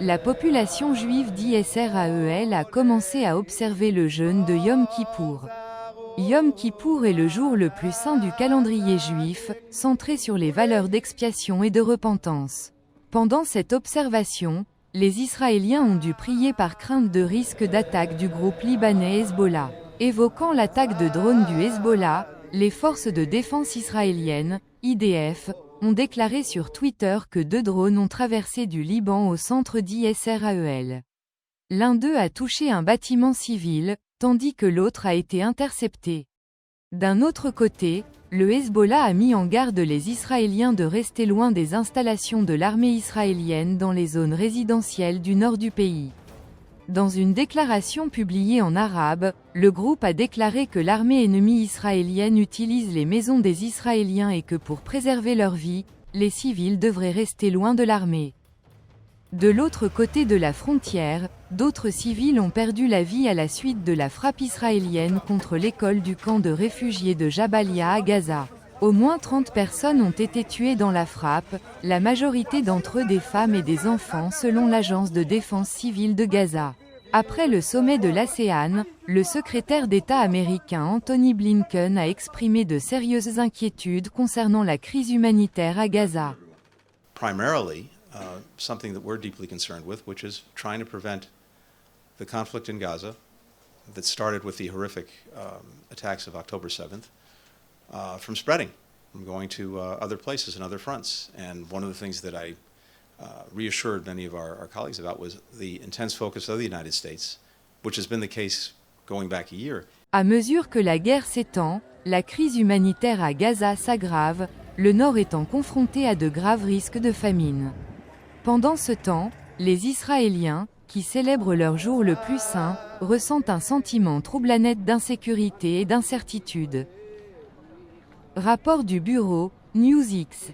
la population juive d'Israël a commencé à observer le jeûne de Yom Kippour. Yom Kippour est le jour le plus saint du calendrier juif, centré sur les valeurs d'expiation et de repentance. Pendant cette observation, les Israéliens ont dû prier par crainte de risque d'attaque du groupe libanais Hezbollah. Évoquant l'attaque de drones du Hezbollah, les forces de défense israéliennes, IDF, ont déclaré sur Twitter que 2 drones ont traversé du Liban au centre d'Israël. L'un d'eux a touché un bâtiment civil, tandis que l'autre a été intercepté. D'un autre côté, le Hezbollah a mis en garde les Israéliens de rester loin des installations de l'armée israélienne dans les zones résidentielles du nord du pays. Dans une déclaration publiée en arabe, le groupe a déclaré que l'armée ennemie israélienne utilise les maisons des Israéliens et que pour préserver leur vie, les civils devraient rester loin de l'armée. De l'autre côté de la frontière, d'autres civils ont perdu la vie à la suite de la frappe israélienne contre l'école du camp de réfugiés de Jabalia à Gaza. Au moins 30 personnes ont été tuées dans la frappe, la majorité d'entre eux des femmes et des enfants selon l'agence de défense civile de Gaza. Après le sommet de l'ASEAN, le secrétaire d'État américain Anthony Blinken a exprimé de sérieuses inquiétudes concernant la crise humanitaire à Gaza. Something that we're deeply concerned with, which is trying to prevent the conflict in Gaza that started with the horrific attacks of October 7th from spreading, from going to other places and other fronts. And one of the things that I reassured many of our colleagues about was the intense focus of the United States, which has been the case going back a year. À mesure que la guerre s'étend, la crise humanitaire à Gaza s'aggrave, le Nord étant confronté à de graves risques de famine. Pendant ce temps, les Israéliens, qui célèbrent leur jour le plus saint, ressentent un sentiment troublanette d'insécurité et d'incertitude. Rapport du bureau, NewsX.